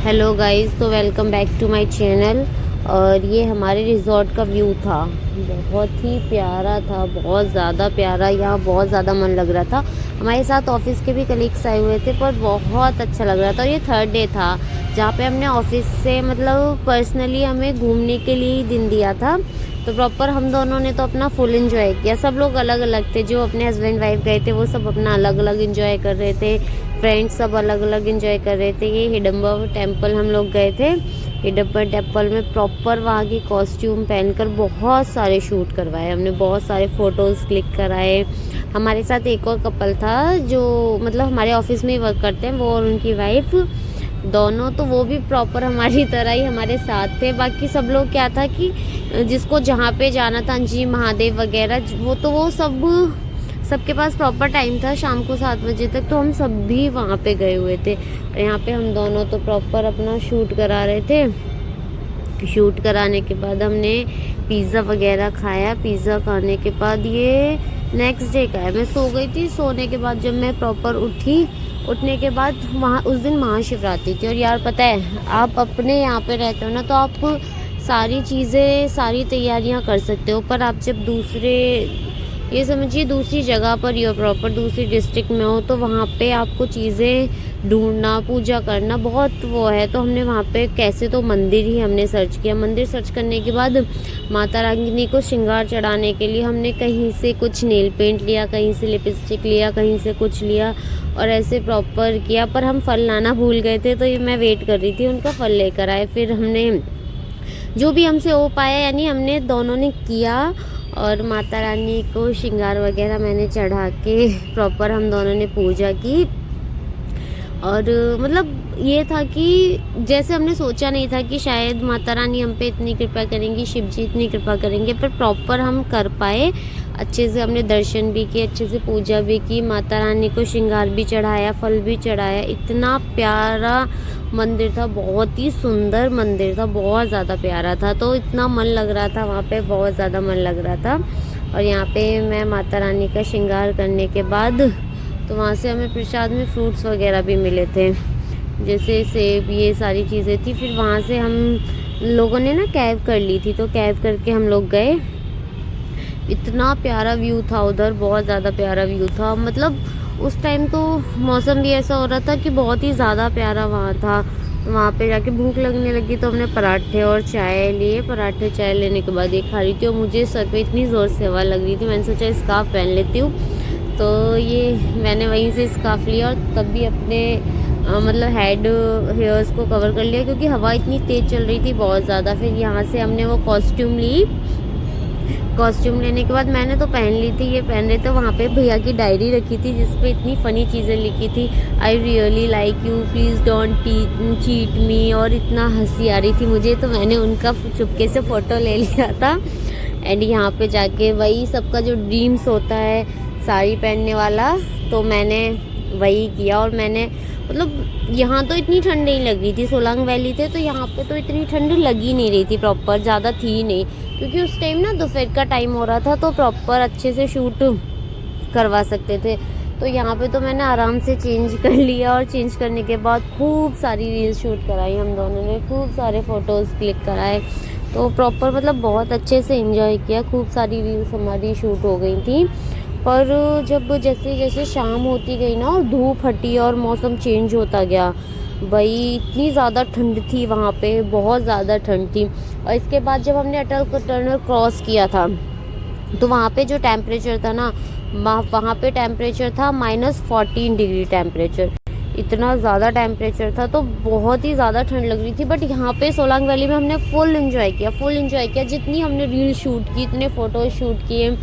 Hello guys, तो welcome back to my channel. और ये हमारे रिजॉर्ट का व्यू था। बहुत ही प्यारा था, बहुत ज़्यादा प्यारा। यहाँ बहुत ज़्यादा मन लग रहा था। हमारे साथ ऑफिस के भी कलीग्स आए हुए थे, पर बहुत अच्छा लग रहा था। और ये थर्ड डे था जहाँ पे हमने ऑफिस से मतलब पर्सनली हमें घूमने के लिए ही दिन दिया था। तो प्रॉपर हम दोनों ने तो अपना फुल एंजॉय किया। सब लोग अलग अलग थे, जो अपने हस्बैंड वाइफ गए थे वो सब अपना अलग अलग एंजॉय कर रहे थे। फ्रेंड्स सब अलग अलग एंजॉय कर रहे थे। ये हिडम्बा टेम्पल हम लोग गए थे। हिडम्बा टेम्पल में प्रॉपर वहाँ की कॉस्ट्यूम पहनकर बहुत सारे शूट करवाए हमने, बहुत सारे फ़ोटोज़ क्लिक कराए। हमारे साथ एक और कपल था जो मतलब हमारे ऑफिस में ही वर्क करते हैं, वो और उनकी वाइफ दोनों। तो वो भी प्रॉपर हमारी तरह ही हमारे साथ थे। बाकी सब लोग क्या था कि जिसको जहाँ पे जाना था, अंजी महादेव वगैरह, वो सब सबके पास प्रॉपर टाइम था शाम को 7 बजे तक, तो हम सब भी वहाँ पे गए हुए थे। और यहाँ पे हम दोनों तो प्रॉपर अपना शूट करा रहे थे। शूट कराने के बाद हमने पिज़्ज़ा वगैरह खाया। पिज़्ज़ा खाने के बाद ये नेक्स्ट डे का है। मैं सो गई थी। सोने के बाद जब मैं प्रॉपर उठने के बाद वहाँ उस दिन महाशिवरात्रि थी। और यार पता है, आप अपने यहाँ पे रहते हो ना, तो आप सारी चीज़ें सारी तैयारियाँ कर सकते हो। पर आप जब ये समझिए दूसरी जगह पर हो, प्रॉपर दूसरी डिस्ट्रिक्ट में हो, तो वहाँ पे आपको चीज़ें ढूंढना, पूजा करना बहुत वो है। तो हमने वहाँ पे कैसे तो मंदिर ही हमने सर्च किया। मंदिर सर्च करने के बाद माता रानी को श्रृंगार चढ़ाने के लिए हमने कहीं से कुछ नेल पेंट लिया, कहीं से लिपस्टिक लिया, कहीं से कुछ लिया और ऐसे प्रॉपर किया। पर हम फल लाना भूल गए थे, तो ये मैं वेट कर रही थी उनका फल लेकर आए। फिर हमने जो भी हमसे हो पाया, यानी हमने दोनों ने किया। और माता रानी को श्रृंगार वगैरह मैंने चढ़ा के प्रॉपर हम दोनों ने पूजा की। और मतलब ये था कि जैसे हमने सोचा नहीं था कि शायद माता रानी हम पे इतनी कृपा करेंगी, शिव जी इतनी कृपा करेंगे, पर प्रॉपर हम कर पाए। अच्छे से हमने दर्शन भी किए, अच्छे से पूजा भी की, माता रानी को श्रृंगार भी चढ़ाया, फल भी चढ़ाया। इतना प्यारा मंदिर था, बहुत ही सुंदर मंदिर था, बहुत ज़्यादा प्यारा था। तो इतना मन लग रहा था वहाँ पे, बहुत ज़्यादा मन लग रहा था। और यहाँ पे मैं माता रानी का श्रृंगार करने के बाद तो वहाँ से हमें प्रसाद में फ्रूट्स वगैरह भी मिले थे, जैसे सेब, ये सारी चीज़ें थी। फिर वहाँ से हम लोगों ने ना कैब कर ली थी, तो कैब करके हम लोग गए। इतना प्यारा व्यू था उधर, बहुत ज़्यादा प्यारा व्यू था। मतलब उस टाइम तो मौसम भी ऐसा हो रहा था कि बहुत ही ज़्यादा प्यारा वहाँ था। वहाँ पे जाके भूख लगने लगी, तो हमने पराठे और चाय लिए। पराठे चाय लेने के बाद ये खा रही थी, और मुझे सर पे इतनी ज़ोर से हवा लग रही थी, मैंने सोचा स्कार्फ पहन लेती हूँ। तो ये मैंने वहीं से स्कार्फ लिया और तब भी अपने मतलब हेयर्स को कवर कर लिया, क्योंकि हवा इतनी तेज़ चल रही थी, बहुत ज़्यादा। फिर यहाँ से हमने वो कॉस्ट्यूम ली। कॉस्ट्यूम लेने के बाद मैंने तो पहन ली थी, ये पहन रहे थे। वहाँ पे भैया की डायरी रखी थी जिस पे इतनी फ़नी चीज़ें लिखी थी, I really like you, please don't cheat मी। और इतना हंसी आ रही थी मुझे, तो मैंने उनका चुपके से फ़ोटो ले लिया था। एंड यहाँ पे जाके वही सबका जो ड्रीम्स होता है साड़ी पहनने वाला, तो मैंने वही किया। और मैंने मतलब यहाँ तो इतनी ठंड नहीं लग रही थी, सोलांग वैली थे तो यहाँ पे तो इतनी ठंड लगी नहीं रही थी, प्रॉपर ज़्यादा थी नहीं, क्योंकि उस टाइम ना दोपहर का टाइम हो रहा था, तो प्रॉपर अच्छे से शूट करवा सकते थे। तो यहाँ पे तो मैंने आराम से चेंज कर लिया, और चेंज करने के बाद खूब सारी रील्स शूट कराई हम दोनों ने, खूब सारे फ़ोटोज़ क्लिक कराए। तो प्रॉपर मतलब बहुत अच्छे से एंजॉय किया, खूब सारी रील्स हमारी शूट हो गई थी। पर जब जैसे जैसे शाम होती गई ना, और धूप हटी और मौसम चेंज होता गया, भाई इतनी ज़्यादा ठंड थी वहाँ पे, बहुत ज़्यादा ठंड थी। और इसके बाद जब हमने अटल टनल क्रॉस किया था, तो वहाँ पे जो टेम्परेचर था ना, वहाँ पे टेम्परेचर था -14 डिग्री टेम्परेचर। इतना ज़्यादा टेम्परेचर था, तो बहुत ही ज़्यादा ठंड लग रही थी। बट यहाँ पे सोलांग वैली में हमने फुल एंजॉय किया। जितनी हमने रील शूट की, इतने फ़ोटो शूट किए।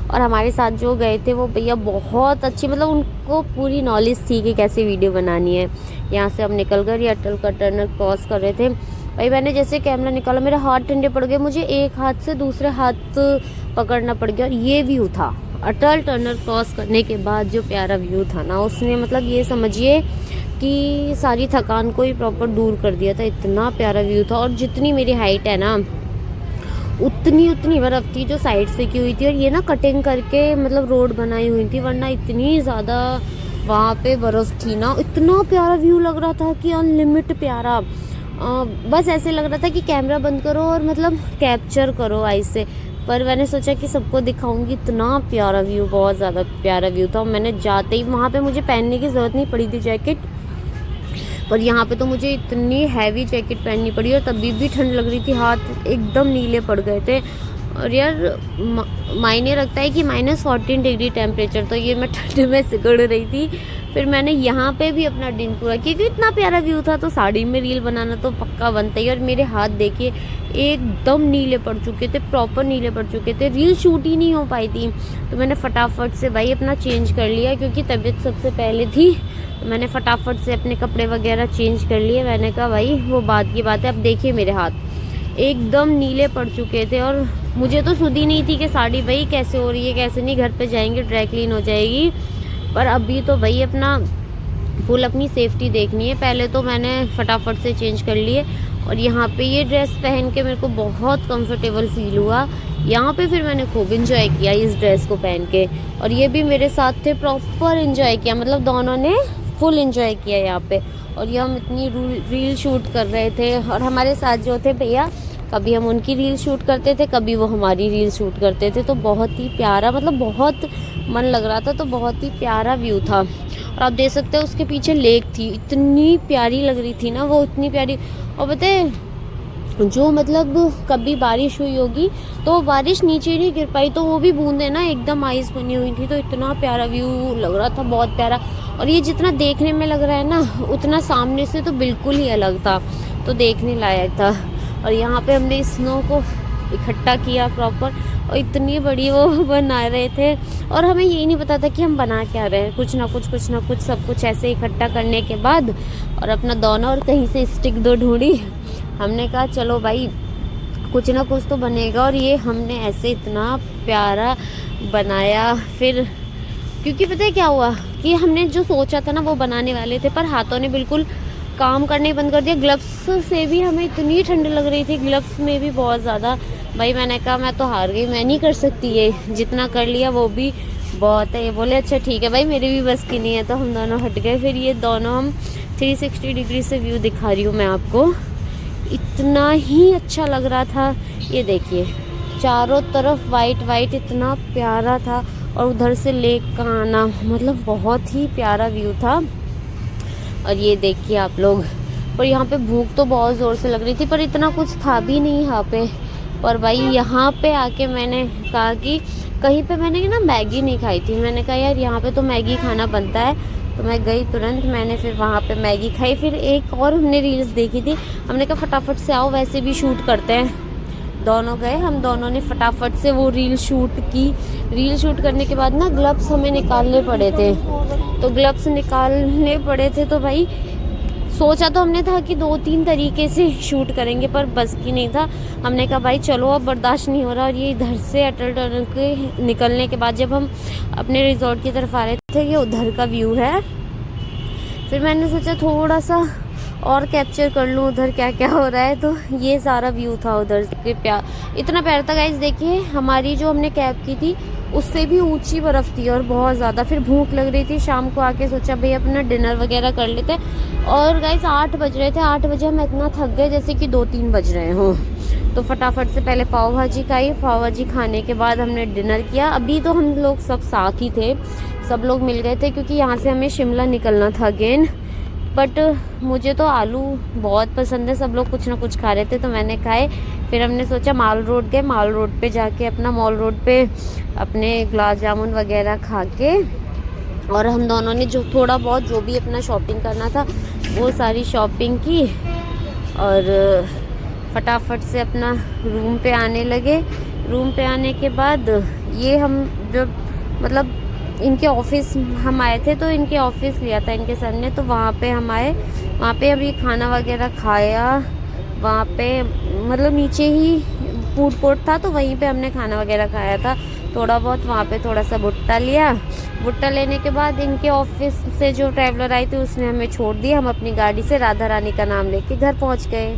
और हमारे साथ जो गए थे वो भैया बहुत अच्छी, मतलब उनको पूरी नॉलेज थी कि कैसे वीडियो बनानी है। यहाँ से हम निकल कर ये अटल का टनल क्रॉस कर रहे थे। भाई मैंने जैसे कैमरा निकाला, मेरे हाथ ठंडे पड़ गए, मुझे एक हाथ से दूसरे हाथ पकड़ना पड़ गया। और ये व्यू था अटल टनल क्रॉस करने के बाद, जो प्यारा व्यू था ना, उसने मतलब ये समझिए कि सारी थकान को ही प्रॉपर दूर कर दिया था। इतना प्यारा व्यू था। और जितनी मेरी हाइट है ना, उतनी बर्फ़ थी जो साइड से की हुई थी। और ये ना कटिंग करके मतलब रोड बनाई हुई थी, वरना इतनी ज़्यादा वहाँ पे बर्फ़ थी ना, इतना प्यारा व्यू लग रहा था कि अनलिमिट प्यारा। बस ऐसे लग रहा था कि कैमरा बंद करो और मतलब कैप्चर करो आई से। पर मैंने सोचा कि सबको दिखाऊंगी, इतना प्यारा व्यू, बहुत ज़्यादा प्यारा व्यू था। मैंने जाते ही वहाँ पे मुझे पहनने की ज़रूरत नहीं पड़ी थी जैकेट, पर यहाँ पे तो मुझे इतनी हैवी जैकेट पहननी पड़ी और तभी भी ठंड लग रही थी, हाथ एकदम नीले पड़ गए थे। और यार मायने रखता है कि -14 डिग्री टेम्परेचर, तो ये मैं ठंड में सिकुड़ रही थी। फिर मैंने यहाँ पे भी अपना दिन पूरा, क्योंकि इतना प्यारा व्यू था तो साड़ी में रील बनाना तो पक्का बनता ही। और मेरे हाथ देखिए एकदम नीले पड़ चुके थे, प्रॉपर नीले पड़ चुके थे, रील शूट ही नहीं हो पाई थी। तो मैंने फटाफट से भाई अपना चेंज कर लिया, क्योंकि तबीयत सबसे पहले थी। तो मैंने फटाफट से अपने कपड़े वगैरह चेंज कर लिए। मैंने कहा भाई वो बात की बात है। अब देखिए मेरे हाथ एकदम नीले पड़ चुके थे और मुझे तो सुधी नहीं थी कि साड़ी भाई कैसे हो रही है कैसे नहीं, घर पे जाएंगे ड्राई क्लीन हो जाएगी। पर अभी तो भाई अपना फुल अपनी सेफ्टी देखनी है। पहले तो मैंने फटाफट से चेंज कर लिए और यहाँ पे ये ड्रेस पहन के मेरे को बहुत कंफर्टेबल फील हुआ। यहाँ पे फिर मैंने खूब इंजॉय किया इस ड्रेस को पहन के, और ये भी मेरे साथ थे, प्रॉपर इंजॉय किया, मतलब दोनों ने फुल इंजॉय किया यहाँ पे। और ये हम इतनी रील शूट कर रहे थे और हमारे साथ जो थे भैया, कभी हम उनकी रील शूट करते थे, कभी वो हमारी रील शूट करते थे। तो बहुत ही प्यारा, मतलब बहुत मन लग रहा था, तो बहुत ही प्यारा व्यू था। और आप देख सकते हो उसके पीछे लेक थी, इतनी प्यारी लग रही थी ना वो, इतनी प्यारी। और बताए जो मतलब कभी बारिश हुई होगी तो बारिश नीचे नहीं गिर पाई, तो वो भी बूंदे ना एकदम आइस बनी हुई थी। तो इतना प्यारा व्यू लग रहा था, बहुत प्यारा। और ये जितना देखने में लग रहा है ना, उतना सामने से तो बिल्कुल ही अलग था, तो देखने लायक था। और यहाँ पे हमने स्नो को इकट्ठा किया प्रॉपर, और इतनी बड़ी वो बना रहे थे और हमें यही नहीं पता था कि हम बना क्या रहे हैं। कुछ ना कुछ सब कुछ ऐसे इकट्ठा करने के बाद और अपना दोनों और कहीं से स्टिक दो ढूंढी। हमने कहा चलो भाई कुछ ना कुछ तो बनेगा। और ये हमने ऐसे इतना प्यारा बनाया। फिर क्योंकि पता है क्या हुआ कि हमने जो सोचा था ना वो बनाने वाले थे, पर हाथों ने बिल्कुल काम करने बंद कर दिया। ग्लव्स से भी हमें इतनी ठंड लग रही थी, ग्लव्स में भी बहुत ज़्यादा। भाई मैंने कहा मैं तो हार गई, मैं नहीं कर सकती, ये जितना कर लिया वो भी बहुत है। ये बोले अच्छा ठीक है भाई, मेरी भी बस की नहीं है। तो हम दोनों हट गए। फिर ये दोनों हम 360 डिग्री से व्यू दिखा रही हूँ मैं आपको, इतना ही अच्छा लग रहा था। ये देखिए चारों तरफ वाइट वाइट, इतना प्यारा था। और उधर से लेक का आना, मतलब बहुत ही प्यारा व्यू था। और ये देखिए आप लोग, पर यहाँ पे भूख तो बहुत ज़ोर से लग रही थी, पर इतना कुछ था भी नहीं यहाँ पे। पर भाई यहाँ पे आके मैंने कहा कि कहीं पे मैंने ना मैगी नहीं खाई थी, मैंने कहा यार यहाँ पे तो मैगी खाना बनता है। तो मैं गई तुरंत, मैंने फिर वहाँ पे मैगी खाई। फिर एक और हमने रील्स देखी थी, हमने कहा फटाफट से आओ वैसे भी शूट करते हैं। दोनों गए, हम दोनों ने फटाफट से वो रील शूट की। रील शूट करने के बाद ना ग्लव्स हमें निकालने पड़े थे, तो ग्लव्स निकालने पड़े थे। तो भाई सोचा तो हमने था कि 2-3 तरीके से शूट करेंगे, पर बस की नहीं था। हमने कहा भाई चलो अब बर्दाश्त नहीं हो रहा। और ये इधर से अटल टनल के निकलने के बाद जब हम अपने रिजॉर्ट की तरफ आ रहे थे, ये उधर का व्यू है। फिर मैंने सोचा थोड़ा सा और कैप्चर कर लूँ उधर क्या क्या हो रहा है। तो ये सारा व्यू था उधर के, इतना प्यारा था गाइस। देखिए हमारी जो हमने कैब की थी उससे भी ऊंची बर्फ़ थी और बहुत ज़्यादा। फिर भूख लग रही थी, शाम को आके सोचा भाई अपना डिनर वगैरह कर लेते। और गाइस 8 बज रहे थे, 8 बजे हम इतना थक गए जैसे कि 2-3 बज रहे हों। तो फटाफट से पहले पाव भाजी खाई, पाव भाजी खाने के बाद हमने डिनर किया। अभी तो हम लोग सब साथ ही थे, सब लोग मिल गए थे, क्योंकि यहाँ से हमें शिमला निकलना था अगेन। बट मुझे तो आलू बहुत पसंद है, सब लोग कुछ ना कुछ खा रहे थे तो मैंने खाए। फिर हमने सोचा माल रोड गए, माल रोड पे जाके अपना मॉल रोड पे अपने गुलाब जामुन वगैरह खा के, और हम दोनों ने जो थोड़ा बहुत जो भी अपना शॉपिंग करना था वो सारी शॉपिंग की। और फटाफट से अपना रूम पे आने लगे। रूम पे आने के बाद ये हम जो मतलब इनके ऑफिस हम आए थे, तो इनके ऑफिस लिया था इनके सर ने, तो वहाँ पे हम आए। वहाँ पे अभी खाना वगैरह खाया, वहाँ पे मतलब नीचे ही फूड कोर्ट था, तो वहीं पे हमने खाना वगैरह खाया था थोड़ा बहुत। वहाँ पे थोड़ा सा भुट्टा लिया। भुट्टा लेने के बाद इनके ऑफिस से जो ट्रैवलर आई थी उसने हमें छोड़ दिया। हम अपनी गाड़ी से राधा रानी का नाम लेके घर पहुँच गए।